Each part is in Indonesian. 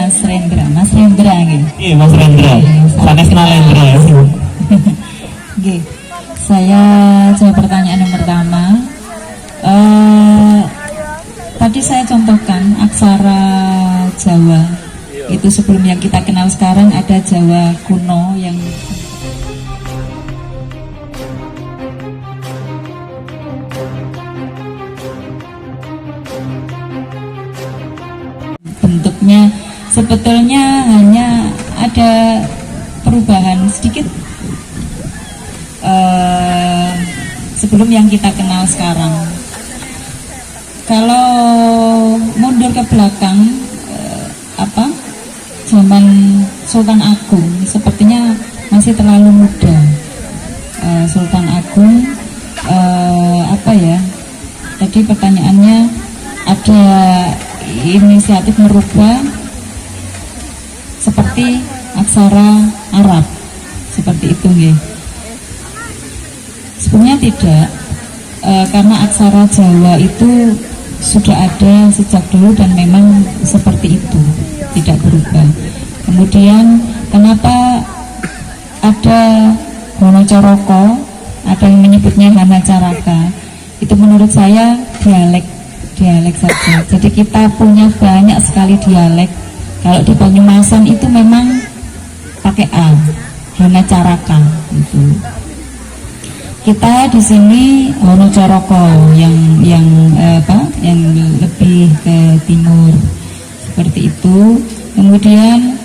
Mas Rendra. Mas Rendra nggih. Iya, Mas Rendra. Sanes kenal Rendra. Nggih. Saya jawab pertanyaan yang pertama. Tadi saya contohkan aksara Jawa. Itu sebelum yang kita kenal sekarang ada Jawa kuno yang bentuknya sebetulnya hanya ada perubahan sedikit sebelum yang kita kenal sekarang. Kalau mundur ke belakang zaman Sultan Agung sepertinya masih terlalu muda. Sultan Agung tadi pertanyaannya ada inisiatif merubah seperti aksara Arab seperti itu nggih. Sebenarnya tidak, karena aksara Jawa itu sudah ada sejak dulu dan memang seperti itu, tidak berubah. Kemudian kenapa ada Honocoroko, ada yang menyebutnya Hana Caraka, itu menurut saya dialek saja. Jadi kita punya banyak sekali dialek. Kalau di Banyumasan itu memang pakai A, Hana Caraka itu. Kita di sini Honocoroko yang lebih ke timur seperti itu. Kemudian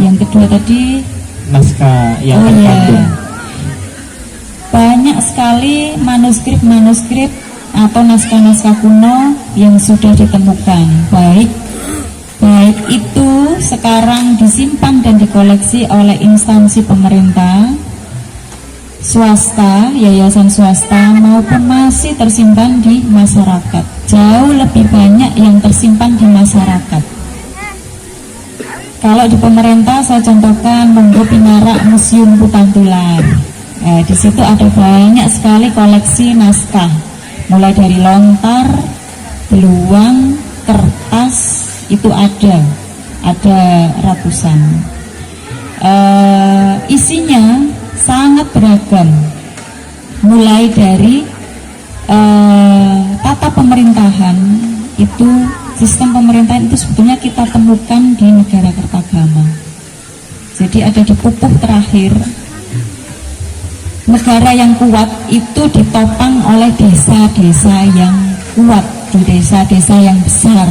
yang kedua tadi naskah yang terkandung. Banyak sekali manuskrip atau naskah-naskah kuno yang sudah ditemukan, baik itu sekarang disimpan dan dikoleksi oleh instansi pemerintah, swasta, yayasan swasta, maupun masih tersimpan di masyarakat. Jauh lebih banyak yang tersimpan di masyarakat. Kalau di pemerintah saya contohkan Monggo Pinarak Museum Putantular. Di situ ada banyak sekali koleksi naskah, mulai dari lontar, beluang, kertas, itu ada ratusan. Isinya sangat beragam, mulai dari tata pemerintahan. Itu sistem pemerintahan itu sebetulnya kita temukan di negara Kertagama. Jadi ada di pupuk terakhir, negara yang kuat itu ditopang oleh desa-desa yang kuat, di desa-desa yang besar.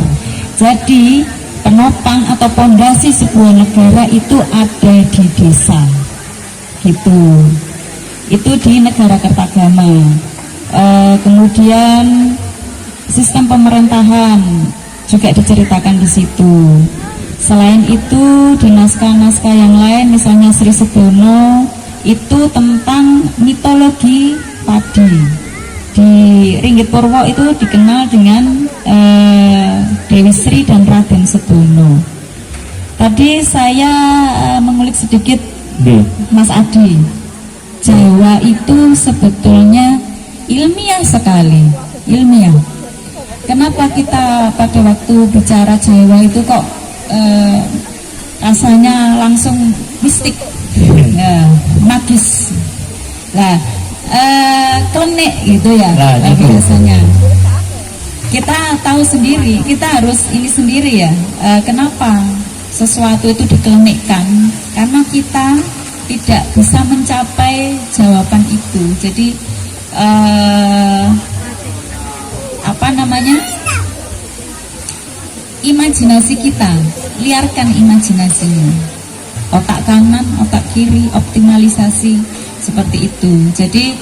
Jadi penopang atau pondasi sebuah negara itu ada di desa, gitu. Itu di negara Kertagama. Kemudian sistem pemerintahan juga diceritakan di situ. Selain itu di naskah-naskah yang lain, misalnya Sri Sedono itu tentang mitologi padi. Di Ringgit Purwo itu dikenal dengan Dewi Sri dan Raden Sedono. Tadi saya mengulik sedikit, Mas Adi. Jawa itu sebetulnya ilmiah sekali, ilmiah. Kenapa kita pada waktu bicara Jawa itu kok rasanya langsung mistik, magis. Nah, klenik gitu ya, biasanya. Kita tahu sendiri, kita harus ini sendiri ya. Kenapa sesuatu itu diklenikkan? Karena kita tidak bisa mencapai jawaban itu. Jadi imajinasi kita, liarkan imajinasinya. Otak kanan, otak kiri, optimalisasi seperti itu. Jadi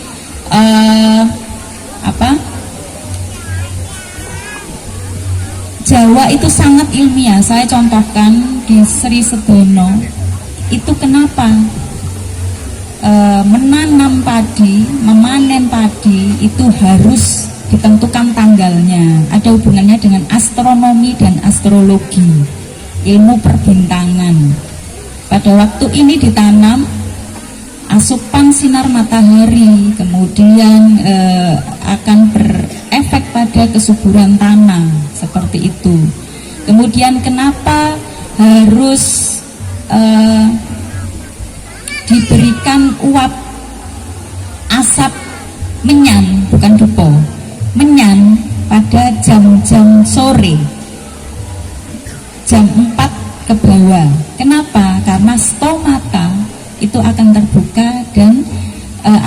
Jawa itu sangat ilmiah. Saya contohkan di Sri Sedono itu kenapa menanam padi, memanen padi itu harus ditentukan tanggalnya. Ada hubungannya dengan astronomi dan astrologi, ilmu perbintangan. Pada waktu ini ditanam asupan sinar matahari, kemudian akan berefek pada kesuburan tanah seperti itu. Kemudian kenapa harus diberikan uap asap menyan, bukan dupo, menyan pada jam-jam sore, jam 4 ke bawah. Kenapa? Karena stomata itu akan terbuka dan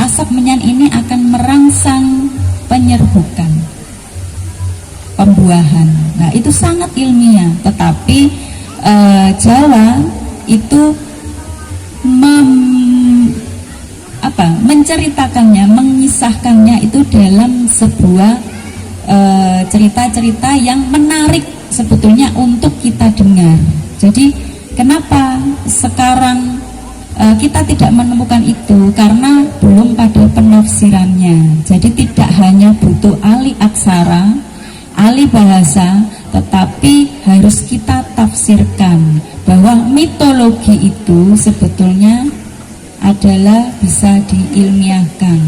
asap menyan ini akan merangsang penyerbukan, pembuahan. Nah, itu sangat ilmiah, tetapi Jawa itu menceritakannya, mengisahkannya itu dalam sebuah cerita-cerita yang menarik sebetulnya untuk kita dengar. Jadi kenapa sekarang kita tidak menemukan itu? Karena belum pada penafsirannya. Jadi tidak hanya butuh ahli aksara, ahli bahasa, tetapi harus kita tafsirkan bahwa mitologi itu sebetulnya adalah bisa diilmiahkan.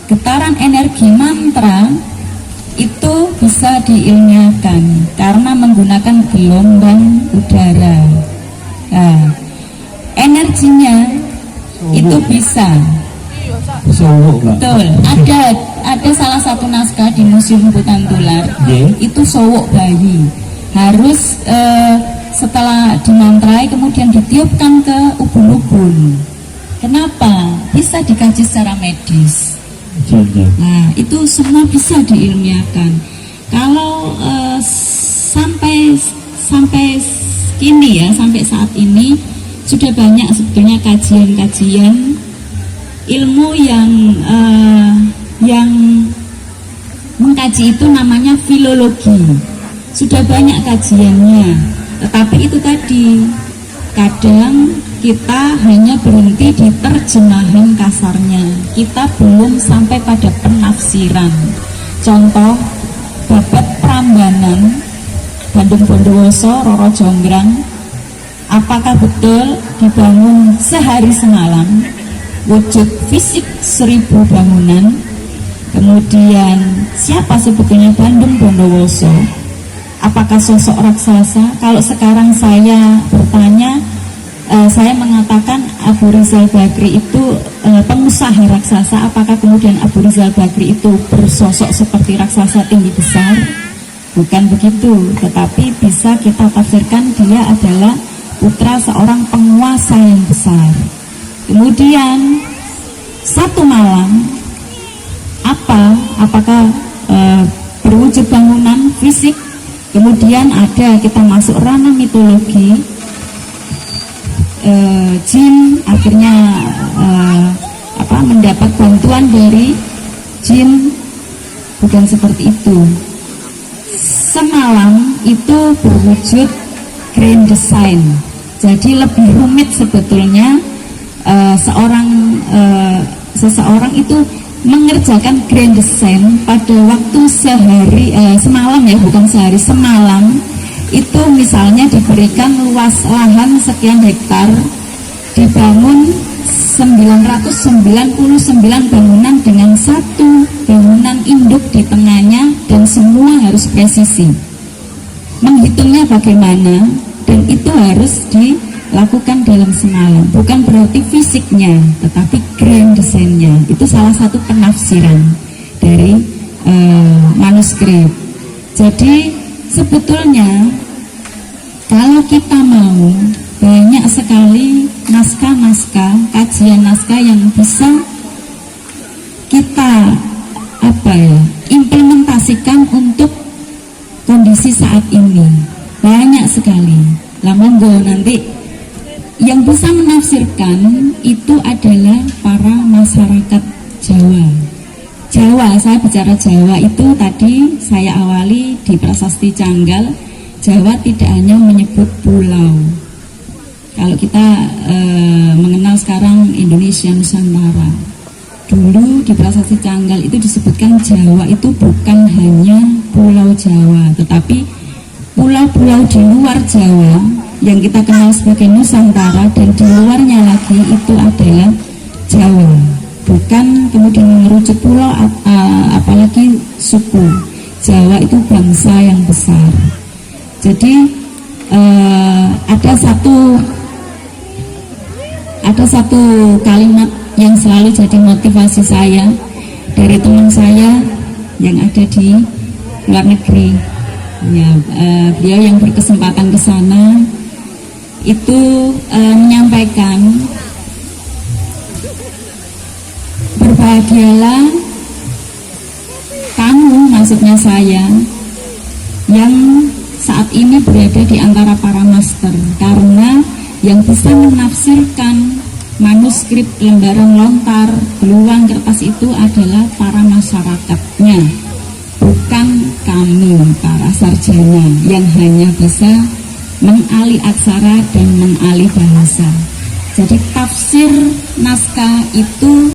Getaran energi mantra itu bisa diilmiahkan karena menggunakan gelombang udara. Nah, energinya itu bisa. Betul. Ada salah satu naskah di Museum Hutan Tular, itu sowok bayi. Harus setelah dimantrai kemudian ditiupkan ke ubun-ubun. Kenapa? Bisa dikaji secara medis. Nah, itu semua bisa diilmiahkan. Kalau sampai kini ya, sampai saat ini sudah banyak sebetulnya kajian-kajian ilmu yang mengkaji itu, namanya filologi. Sudah banyak kajiannya, tetapi itu tadi kadang kita hanya berhenti di terjemahan kasarnya, kita belum sampai pada penafsiran. Contoh babat Prambanan Bandung Bondowoso Roro Jonggrang, apakah betul dibangun sehari semalam, wujud fisik 1000 bangunan? Kemudian siapa sebetulnya Bandung Bondowoso? Apakah sosok raksasa? Kalau sekarang saya bertanya, saya mengatakan Abu Rizal Bakri itu pengusaha raksasa. Apakah kemudian Abu Rizal Bakri itu bersosok seperti raksasa tinggi besar? Bukan begitu, tetapi bisa kita tafsirkan dia adalah putra seorang penguasa yang besar. Kemudian satu malam apakah berwujud bangunan fisik? Kemudian ada, kita masuk ranah mitologi, jin akhirnya mendapat bantuan dari jin. Bukan seperti itu. Semalam itu berwujud grand design. Jadi lebih rumit sebetulnya. Seseorang itu mengerjakan grand design pada waktu semalam ya, bukan sehari, semalam itu misalnya diberikan luas lahan sekian hektar, dibangun 999 bangunan dengan satu bangunan induk di tengahnya, dan semua harus presisi. Menghitungnya bagaimana, dan itu harus dilakukan dalam semalam. Bukan berarti fisiknya, tetapi grand desainnya. Itu salah satu penafsiran dari manuskrip. Jadi sebetulnya kalau kita mau, banyak sekali naskah-naskah, kajian naskah yang bisa kita implementasikan untuk kondisi saat ini. Banyak sekali. Lah monggo nanti yang bisa menafsirkan itu adalah para masyarakat Jawa. Saya bicara Jawa itu tadi saya awali di Prasasti Canggal. Jawa tidak hanya menyebut pulau. Kalau kita mengenal sekarang Indonesia Nusantara, dulu di Prasasti Canggal itu disebutkan Jawa itu bukan hanya Pulau Jawa, tetapi pulau-pulau di luar Jawa yang kita kenal sebagai Nusantara, dan di luarnya lagi itu adalah Jawa, bukan kemudian mengerucut pulau apalagi suku. Jawa itu bangsa yang besar. Jadi ada satu kalimat yang selalu jadi motivasi saya dari teman saya yang ada di luar negeri. Ya, beliau yang berkesempatan ke sana itu menyampaikan, berbahagialah kamu, maksudnya saya, yang saat ini berada di antara para master, karena yang bisa menafsirkan manuskrip lembaran lontar, beluang, kertas itu adalah para masyarakatnya, bukan kami para sarjana yang hanya bisa mengalih aksara dan mengalih bahasa. Jadi tafsir naskah itu